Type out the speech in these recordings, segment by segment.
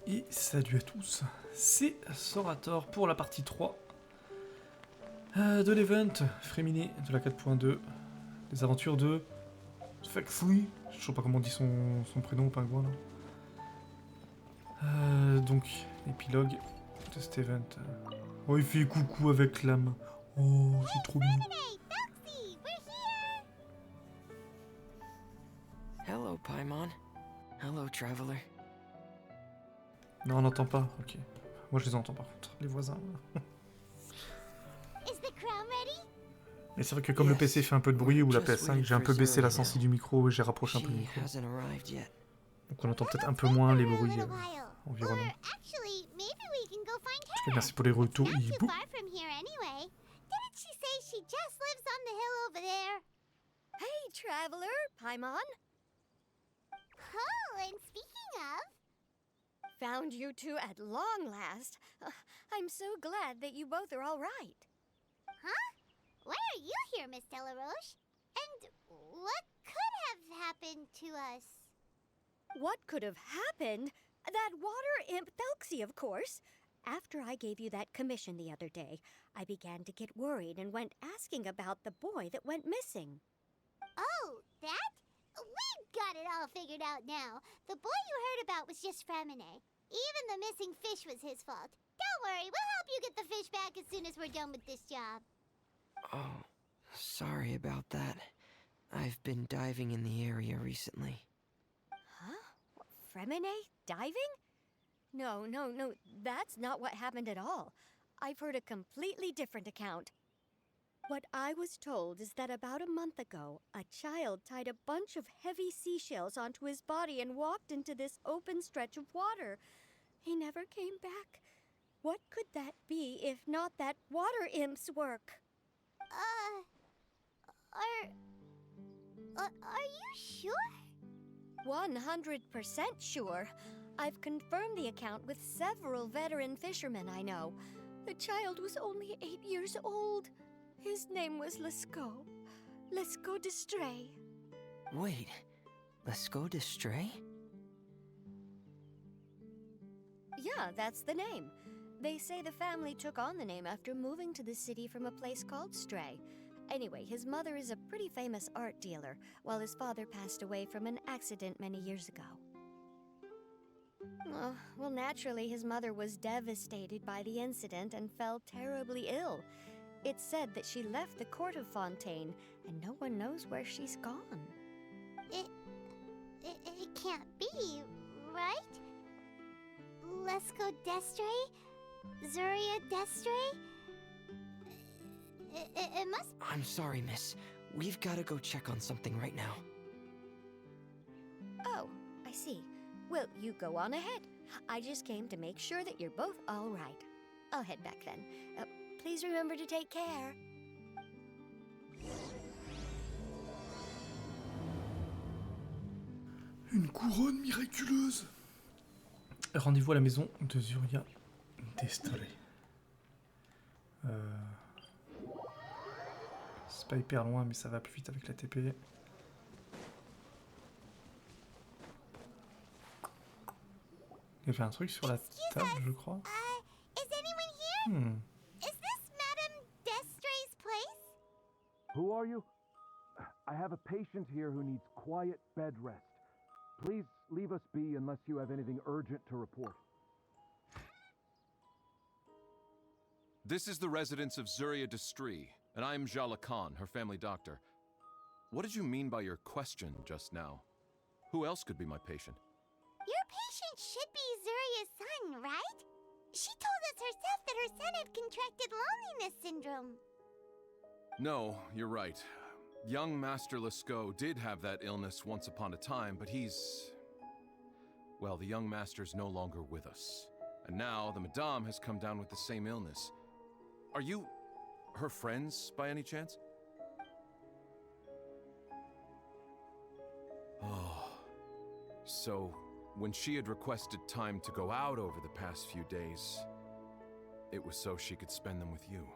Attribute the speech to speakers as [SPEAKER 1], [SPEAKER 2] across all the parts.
[SPEAKER 1] Et salut à tous, c'est Sorator pour la partie 3 de l'event Fréminé de la 4.2, les aventures de Fakefree, je sais pas comment on dit son prénom au pingouin là. Donc, épilogue de cet event. Oh, il fait coucou avec l'âme. Oh, c'est trop mignon.
[SPEAKER 2] Hello, Paimon. Hello, traveler.
[SPEAKER 1] Non, on n'entend pas, ok. Moi je les entends par contre, les voisins. Mais c'est vrai que comme le PC fait un peu de bruit, ou la PS5, j'ai un peu baissé la sensi du micro et j'ai rapproché un peu le micro. Donc on entend peut-être un peu moins les bruits environnants. En tout cas, merci pour les retours, Hibou.
[SPEAKER 3] Hey, traveler, Paimon. Oh, and speaking of... Found you two at long last. I'm so glad that you both are all right. Huh? Why are you here, Miss Delaroche? And what could have happened to us? What could have happened? That water imp Thelxie, of course. After I gave you that commission the other day, I began to get worried and went asking about the boy that went missing. Oh, that? We've got it all figured out now. The boy you heard about was just Framine. Even the missing fish was his fault. Don't worry, we'll help you get the fish back as soon as we're done with this job.
[SPEAKER 2] Oh, sorry about that. I've been diving in the area recently.
[SPEAKER 3] Huh? Fremine? Diving? No, that's not what happened at all. I've heard a completely different account. What I was told is that about a month ago, a child tied a bunch of heavy seashells onto his body and walked into this open stretch of water. He never came back. What could that be if not that water imp's work? Are you sure? 100% sure. I've confirmed the account with several veteran fishermen I know. The child was only 8 years old. His name was Lescaut. Lescaut d'Estray.
[SPEAKER 2] Wait, Lescaut d'Estray?
[SPEAKER 3] Yeah, that's the name. They say the family took on the name after moving to the city from a place called Stray. Anyway, his mother is a pretty famous art dealer, while his father passed away from an accident many years ago. Well, naturally, his mother was devastated by the incident and fell terribly ill. It's said that she left the court of Fontaine, and no one knows where she's gone. It can't be, right? Lescaut d'Estray? Zuria d'Estray? It must...
[SPEAKER 2] I'm sorry, miss. We've got to go check on something right now.
[SPEAKER 3] Oh, I see. Well, you go on ahead. I just came to make sure that you're both all right. I'll head back then. Please remember to take care.
[SPEAKER 1] Une couronne miraculeuse. Rendez-vous à la maison de Zuria d'Estray. C'est pas hyper loin, mais ça va plus vite avec la TP. Il y avait un truc sur la table, je crois.
[SPEAKER 3] Is anyone here? Is this Madame d'Estray's place?
[SPEAKER 4] Who are you? I have a patient here who needs quiet bed rest. Please leave us be unless you have anything urgent to report.
[SPEAKER 5] This is the residence of Zuria d'Estray, and I'm Jala Khan, her family doctor. What did you mean by your question just now? Who else could be my patient?
[SPEAKER 3] Your patient should be Zuria's son, right? She told us herself that her son had contracted loneliness syndrome.
[SPEAKER 5] No, you're right. Young Master Lescaut did have that illness once upon a time, but he's... Well, the young master's no longer with us. And now the Madame has come down with the same illness. Are you her friends, by any chance? Oh. So, when she had requested time to go out over the past few days, it was so she could spend them with you.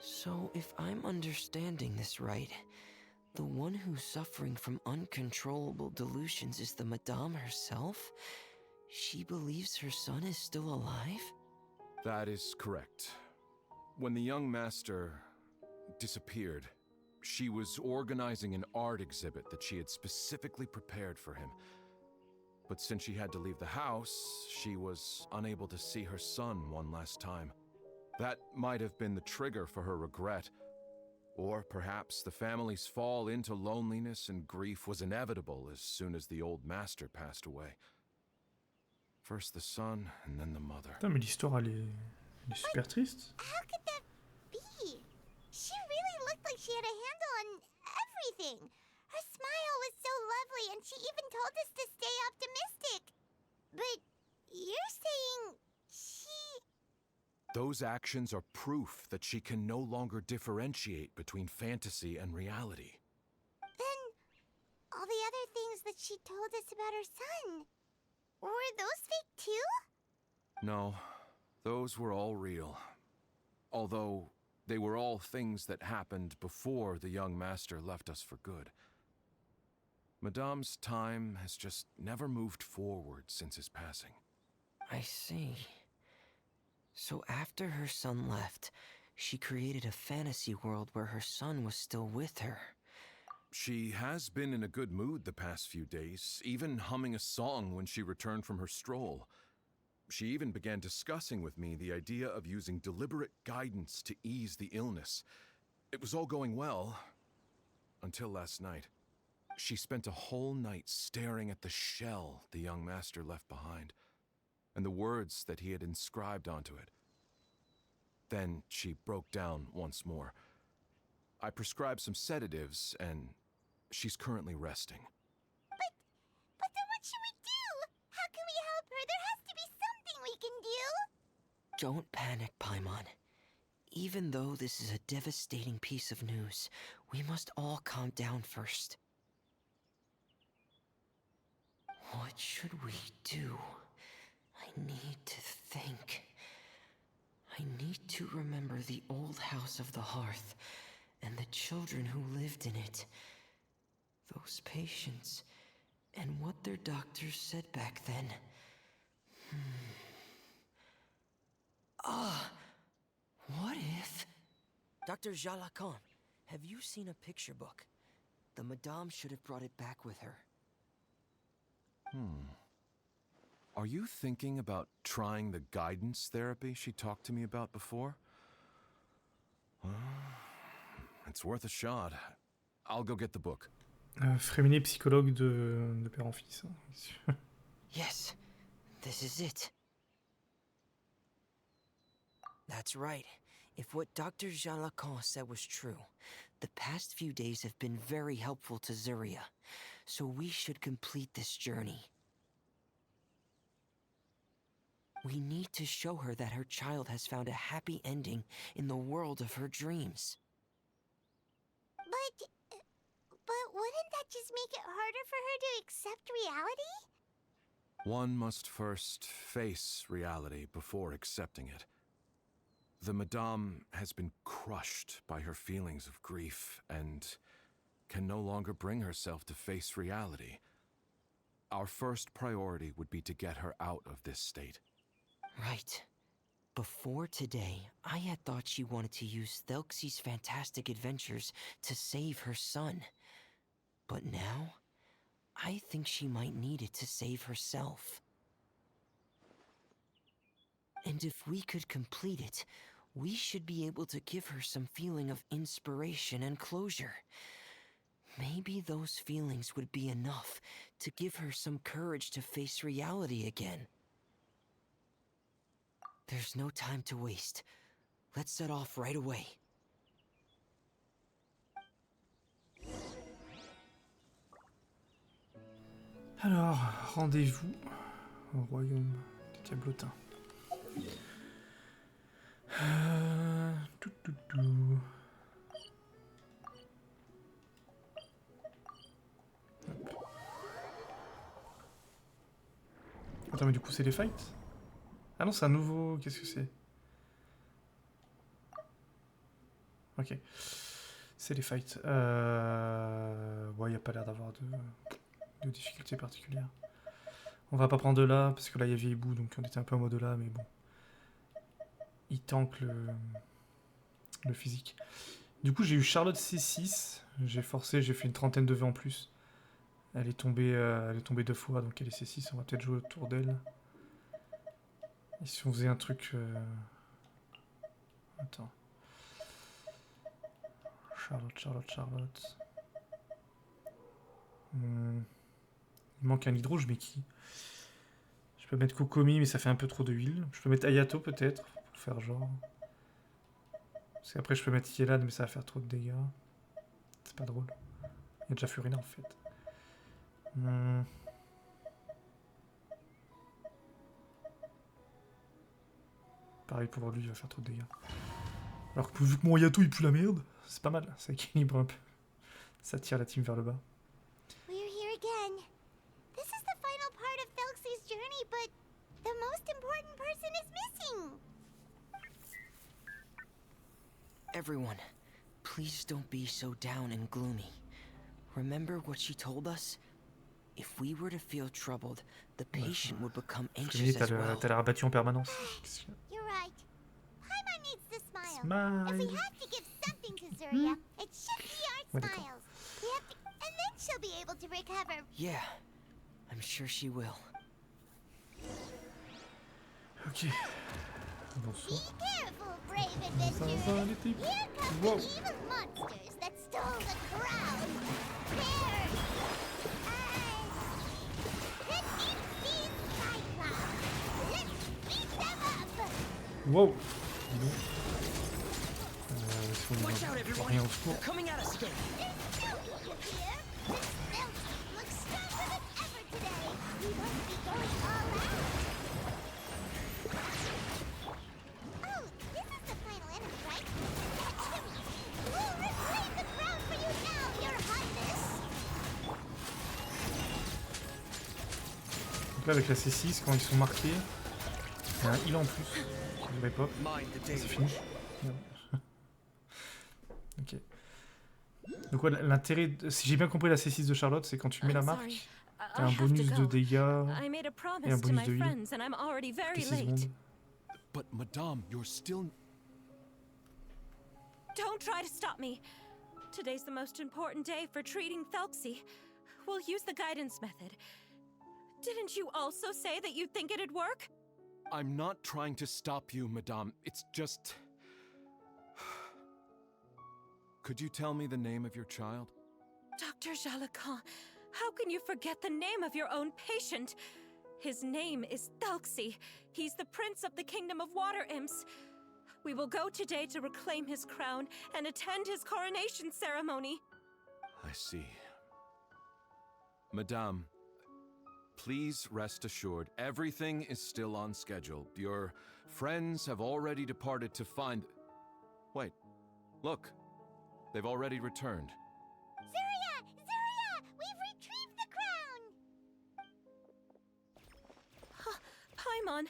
[SPEAKER 2] So, if I'm understanding this right, the one who's suffering from uncontrollable delusions is the Madame herself? She believes her son is still alive?
[SPEAKER 5] That is correct. When the young master disappeared, she was organizing an art exhibit that she had specifically prepared for him. But since she had to leave the house, she was unable to see her son one last time. That might have been the trigger for her regret. Or perhaps the family's fall into loneliness and grief was inevitable as soon as the old master passed away. First the son, and then the mother.
[SPEAKER 1] Putain, mais l'histoire, elle est super triste.
[SPEAKER 3] How could that be? She really looked like she had a handle on everything. Her smile was so lovely, and she even told us to stay optimistic. But you're saying she...
[SPEAKER 5] Those actions are proof that she can no longer differentiate between fantasy and reality.
[SPEAKER 3] Then all the other things that she told us about her son, were those fake too?
[SPEAKER 5] No, those were all real. Although they were all things that happened before the young master left us for good. Madame's time has just never moved forward since his passing.
[SPEAKER 2] I see. So after her son left, she created a fantasy world where her son was still with her.
[SPEAKER 5] She has been in a good mood the past few days, even humming a song when she returned from her stroll. She even began discussing with me the idea of using deliberate guidance to ease the illness. It was all going well, until last night. She spent a whole night staring at the shell the young master left behind, and the words that he had inscribed onto it. Then she broke down once more. I prescribed some sedatives, and she's currently resting.
[SPEAKER 3] But then what should we do? How can we help her? There has to be something we can do.
[SPEAKER 2] Don't panic, Paimon. Even though this is a devastating piece of news, we must all calm down first. What should we do? I need to think. I need to remember the old house of the hearth and the children who lived in it. Those patients and what their doctors said back then. What if... Dr. Jalacan, have you seen a picture book? The Madame should have brought it back with her.
[SPEAKER 5] Are you thinking about trying the guidance therapy she talked to me about before? It's worth a shot. I'll go get the book.
[SPEAKER 1] Fréminet, psychologue de père en fils.
[SPEAKER 2] Yes, this is it. That's right. If what Dr. Jean Lacan said was true, the past few days have been very helpful to Zuria, so we should complete this journey. We need to show her that her child has found a happy ending in the world of her dreams.
[SPEAKER 3] But wouldn't that just make it harder for her to accept reality?
[SPEAKER 5] One must first face reality before accepting it. The Madame has been crushed by her feelings of grief and can no longer bring herself to face reality. Our first priority would be to get her out of this state.
[SPEAKER 2] Right. Before today, I had thought she wanted to use Thelxie's fantastic adventures to save her son. But now, I think she might need it to save herself. And if we could complete it, we should be able to give her some feeling of inspiration and closure. Maybe those feelings would be enough to give her some courage to face reality again. There's no time to waste. Let's set off right away.
[SPEAKER 1] Alors, rendez-vous au royaume des Diablotins. Hop. Attends, mais du coup, c'est les fights? Ah non, c'est un nouveau... Qu'est-ce que c'est? Ok. C'est les fights. Ouais, y a pas l'air d'avoir de difficultés particulières. On va pas prendre de là, parce que là il y a vieille boue, donc on était un peu en mode là, mais bon. Il tank le physique. Du coup, j'ai eu Charlotte C6. J'ai forcé, j'ai fait une trentaine de V en plus. Elle est tombée 2 fois, donc elle est C6. On va peut-être jouer autour d'elle. Et si on faisait un truc... Attends. Charlotte. Il manque un hydro, je mets qui? Je peux mettre Kokomi, mais ça fait un peu trop de huile. Je peux mettre Ayato, peut-être, pour faire genre... Parce qu'après, je peux mettre Yelan, mais ça va faire trop de dégâts. C'est pas drôle. Il y a déjà Furina, en fait. Pareil pour lui, il va faire trop de dégâts. Alors que vu que mon Ayato, il pue la merde, c'est pas mal. Ça équilibre un peu. Ça tire la team vers le bas.
[SPEAKER 3] We're here again. This is the final part of Felxie's journey, but the most important person is missing.
[SPEAKER 2] Everyone, please don't be so down and gloomy. Remember what she told us? If we were to feel troubled, the patient would become anxious as well.
[SPEAKER 1] T'as l'air abattu en permanence.
[SPEAKER 3] You're right. Paimon needs to smile.
[SPEAKER 1] Smile.
[SPEAKER 3] If we have to give something to Zuria, it should be our smiles. We have to, and then she'll be able to recover.
[SPEAKER 2] Yeah, I'm sure she will.
[SPEAKER 1] Ok. Bonsoir.
[SPEAKER 3] Be careful, brave adventurers. Here come
[SPEAKER 1] Whoa.
[SPEAKER 3] the evil monsters that stole the crown. They're... the Nipsey Cyclops. Let's beat them up.
[SPEAKER 1] Wow. Dis donc.
[SPEAKER 2] Watch out, everyone!
[SPEAKER 1] Rien au secours.
[SPEAKER 2] They're coming at us again.
[SPEAKER 3] There's no issue here. This Felxie looks stronger than ever today. We must be going all out. Oh, this is the final enemy, right? We'll reclaim the crown for you now, Your Highness.
[SPEAKER 1] Donc là, avec la C6, quand ils sont marqués, il y a un heal en plus. Je vais pop. C'est fini. Merde. Ok. Donc ouais, l'intérêt, si j'ai bien compris la C6 de Charlotte, c'est quand tu mets la marque, t'as un bonus de dégâts et un bonus de heal. Toutes les 6 secondes.
[SPEAKER 5] But, Madame, you're still...
[SPEAKER 6] Don't try to stop me. Today's the most important day for treating Felxie. We'll use the guidance method. Didn't you also say that you think it'd work?
[SPEAKER 5] I'm not trying to stop you, Madame. It's just... Could you tell me the name of your child?
[SPEAKER 6] Dr. Jalacan, how can you forget the name of your own patient? His name is Felxie. He's the prince of the kingdom of water imps. We will go today to reclaim his crown and attend his coronation ceremony.
[SPEAKER 5] I see. Madame, please rest assured, everything is still on schedule. Your friends have already departed to find... Wait, look. They've already returned.
[SPEAKER 3] Zuria! Zuria! We've retrieved the crown!
[SPEAKER 6] Paimon,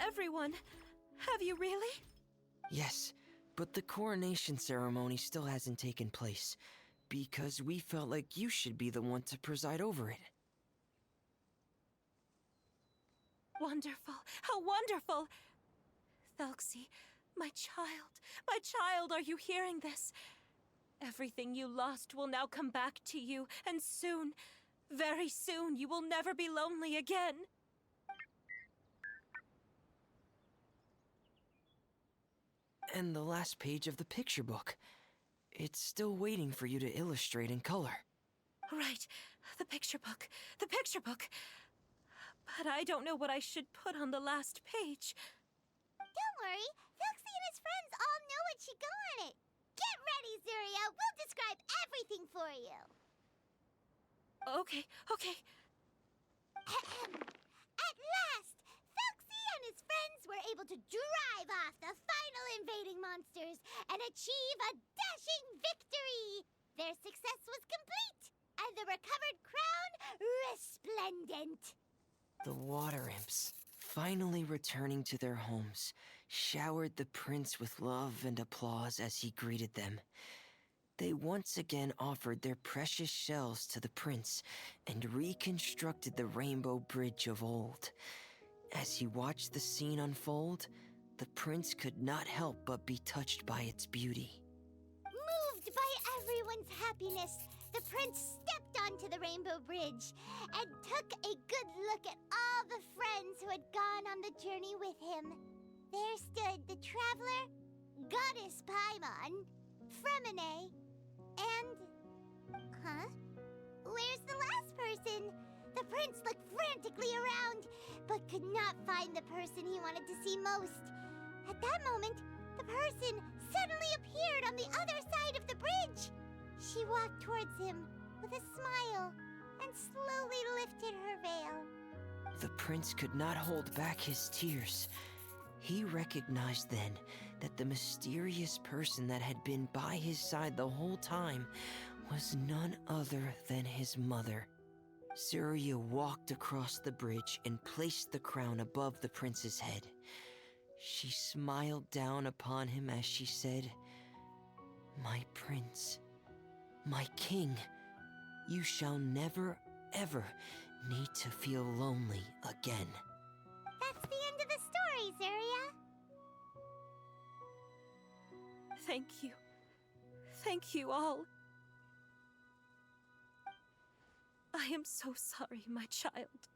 [SPEAKER 6] everyone, have you really?
[SPEAKER 2] Yes, but the coronation ceremony still hasn't taken place, because we felt like you should be the one to preside over it.
[SPEAKER 6] Wonderful! How wonderful! Felxie, my child, are you hearing this? Everything you lost will now come back to you, and soon, very soon, you will never be lonely again.
[SPEAKER 2] And the last page of the picture book. It's still waiting for you to illustrate in color.
[SPEAKER 6] Right, the picture book. But I don't know what I should put on the last page.
[SPEAKER 3] Don't worry, Felxie and his friends all know what should go on it. Get ready, Zuria. We'll describe everything for you.
[SPEAKER 6] Okay.
[SPEAKER 3] At last, Felxie and his friends were able to drive off the final invading monsters and achieve a dashing victory. Their success was complete, and the recovered crown resplendent.
[SPEAKER 2] The water imps, finally returning to their homes, showered the prince with love and applause as he greeted them. They once again offered their precious shells to the prince and reconstructed the Rainbow Bridge of old. As he watched the scene unfold, the prince could not help but be touched by its beauty.
[SPEAKER 3] Moved by everyone's happiness, the prince stepped onto the Rainbow Bridge and took a good look at all the friends who had gone on the journey with him. There stood the traveler, Goddess Paimon, Fremine, and... Huh? Where's the last person? The prince looked frantically around, but could not find the person he wanted to see most. At that moment, the person suddenly appeared on the other side of the bridge. She walked towards him with a smile and slowly lifted her veil.
[SPEAKER 2] The prince could not hold back his tears. He recognized then that the mysterious person that had been by his side the whole time was none other than his mother. Surya walked across the bridge and placed the crown above the prince's head. She smiled down upon him as she said, "My prince, my king, you shall never, ever need to feel lonely again."
[SPEAKER 3] That's the end of the story, Surya.
[SPEAKER 6] Thank you. Thank you all. I am so sorry, my child.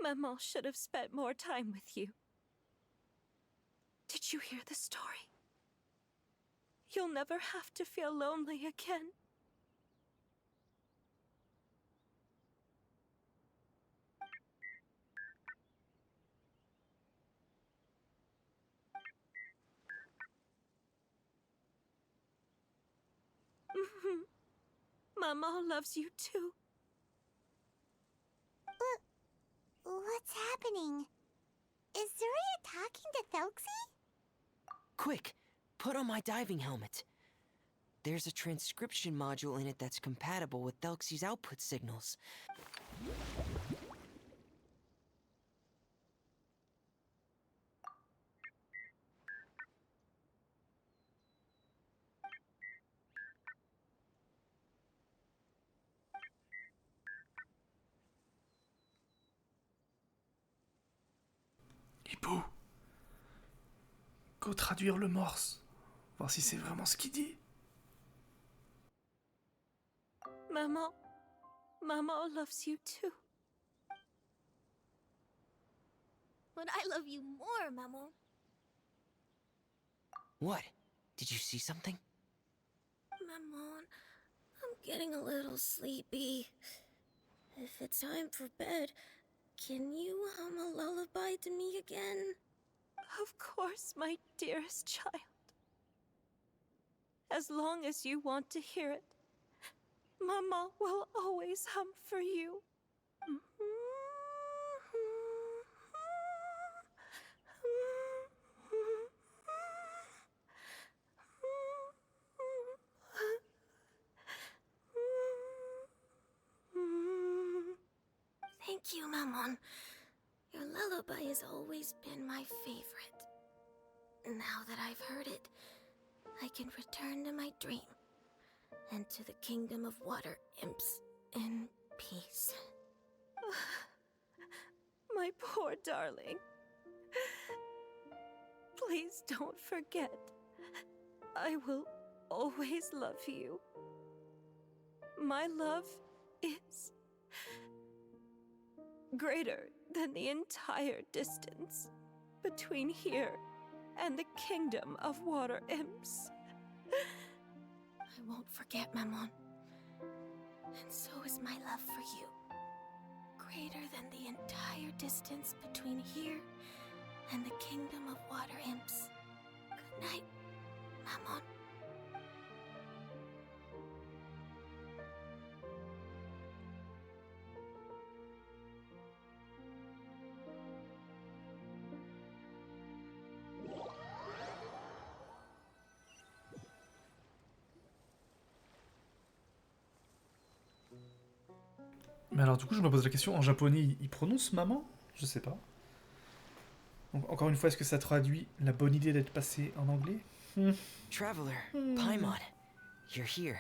[SPEAKER 6] Maman should have spent more time with you. Did you hear the story? You'll never have to feel lonely again. Maman loves you too.
[SPEAKER 3] What's happening? Is Surya talking to Thelxie?
[SPEAKER 2] Quick, put on my diving helmet. There's a transcription module in it that's compatible with Thelxie's output signals.
[SPEAKER 1] Hippo, go traduire le morse, voir si c'est vraiment ce qu'il dit.
[SPEAKER 6] Maman loves you too.
[SPEAKER 3] But I love you more, Maman.
[SPEAKER 2] What? Did you see something?
[SPEAKER 7] Maman, I'm getting a little sleepy. If it's time for bed, can you hum a lullaby to me again?
[SPEAKER 6] Of course, my dearest child. As long as you want to hear it, Mama will always hum for you.
[SPEAKER 7] Thank you, Maman. Your lullaby has always been my favorite. Now that I've heard it, I can return to my dream and to the kingdom of water imps in peace.
[SPEAKER 6] My poor darling. Please don't forget. I will always love you. My love is greater than the entire distance between here and the kingdom of water imps.
[SPEAKER 7] I won't forget, Maman. And so is my love for you. Greater than the entire distance between here and the kingdom of water imps. Good night, Maman.
[SPEAKER 1] Mais alors du coup je me pose la question, en japonais il prononce maman? Je sais pas. Donc, encore une fois, est-ce que ça traduit la bonne idée d'être passé en anglais?
[SPEAKER 2] Traveler, Paimon, you're here.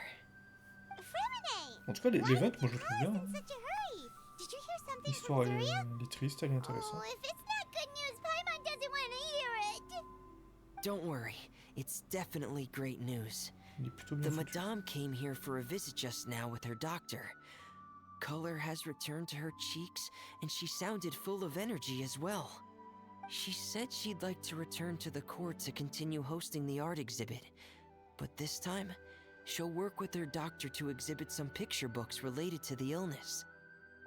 [SPEAKER 3] Freminet!
[SPEAKER 1] En tout cas, l'event, moi je le trouve bien.
[SPEAKER 3] In
[SPEAKER 1] Hein.
[SPEAKER 3] such a hurry. Did you hear something
[SPEAKER 1] L'histoire,
[SPEAKER 3] from
[SPEAKER 1] elle,
[SPEAKER 3] Surya?
[SPEAKER 1] elle est triste, elle est intéressante.
[SPEAKER 3] Oh, if it's not good news, Paimon doesn't want to hear it.
[SPEAKER 2] Don't worry, it's definitely great news.
[SPEAKER 1] Il est plutôt
[SPEAKER 2] The
[SPEAKER 1] bien foutu.
[SPEAKER 2] Madame came here for a visit just now with her doctor. Color has returned to her cheeks, and she sounded full of energy as well. She said she'd like to return to the court to continue hosting the art exhibit. But this time, she'll work with her doctor to exhibit some picture books related to the illness.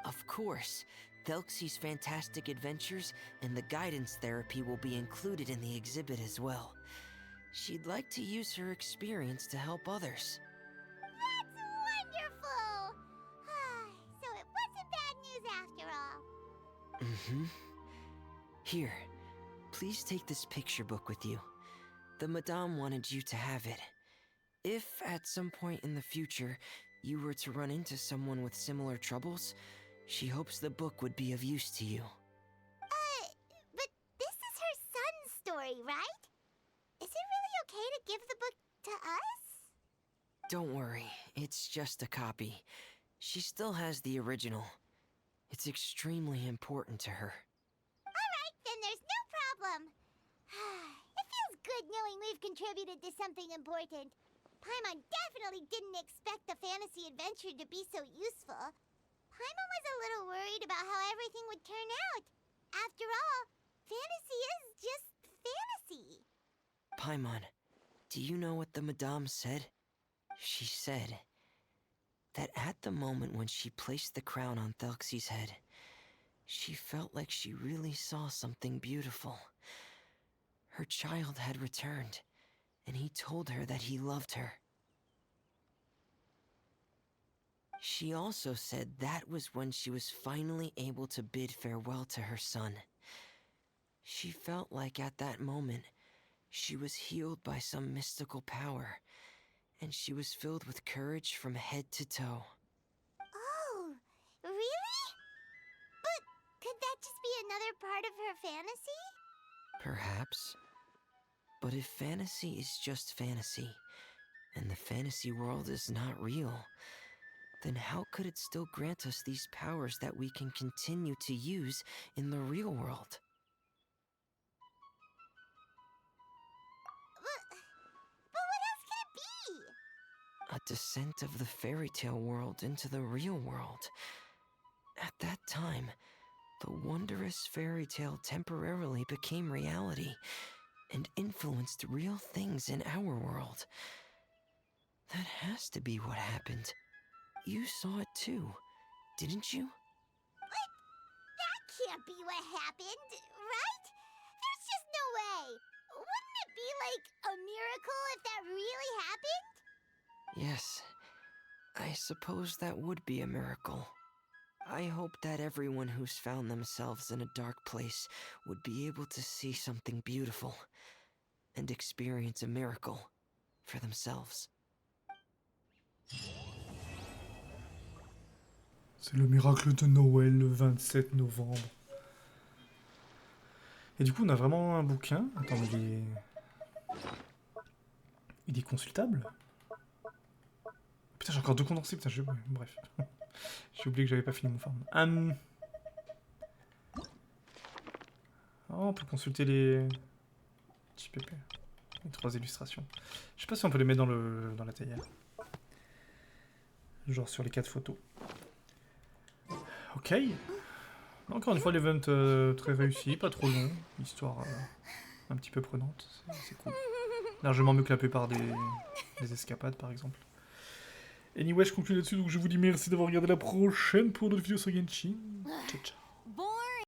[SPEAKER 2] Of course, Thelxie's fantastic adventures and the guidance therapy will be included in the exhibit as well. She'd like to use her experience to help others.
[SPEAKER 3] That's wonderful! So it wasn't bad news after all.
[SPEAKER 2] Mm-hmm. Here, please take this picture book with you. The Madame wanted you to have it. If, at some point in the future, you were to run into someone with similar troubles, she hopes the book would be of use to you.
[SPEAKER 3] But this is her son's story, right? Is it really okay to give the book to us?
[SPEAKER 2] Don't worry, it's just a copy. She still has the original. It's extremely important to her.
[SPEAKER 3] Alright, then there's no problem. It feels good knowing we've contributed to something important. Paimon definitely didn't expect the fantasy adventure to be so useful. Paimon was a little worried about how everything would turn out. After all, fantasy is just fantasy.
[SPEAKER 2] Paimon, do you know what the Madame said? She said that at the moment when she placed the crown on Thelxie's head, she felt like she really saw something beautiful. Her child had returned, and he told her that he loved her. She also said that was when she was finally able to bid farewell to her son. She felt like at that moment, she was healed by some mystical power, and she was filled with courage from head to toe.
[SPEAKER 3] Oh, really? But could that just be another part of her fantasy?
[SPEAKER 2] Perhaps. But if fantasy is just fantasy, and the fantasy world is not real, then how could it still grant us these powers that we can continue to use in the real world?
[SPEAKER 3] But what else could it be?
[SPEAKER 2] A descent of the fairy tale world into the real world. At that time, the wondrous fairy tale temporarily became reality and influenced real things in our world. That has to be what happened. You saw it too, didn't you?
[SPEAKER 3] But that can't be what happened, right? There's just no way. Wouldn't it be like a miracle if that really happened?
[SPEAKER 2] Yes, I suppose that would be a miracle. I hope that everyone who's found themselves in a dark place would be able to see something beautiful and experience a miracle for themselves.
[SPEAKER 1] C'est le miracle de Noël, le 27 novembre. Et du coup, on a vraiment un bouquin. Attends, il est consultable? Putain, j'ai encore deux condensés, putain, bref. J'ai oublié que j'avais pas fini mon farm. Oh, on peut consulter les... JPP. Les 3 illustrations. Je sais pas si on peut les mettre dans la théière. Genre sur les 4 photos. Ok. Encore une fois, l'event très réussi, pas trop long. Histoire un petit peu prenante, c'est cool. Largement mieux que la plupart des escapades, par exemple. Anyway, je conclue là-dessus, donc je vous dis merci d'avoir regardé. La prochaine pour notre vidéo sur Genshin. Ciao, ciao.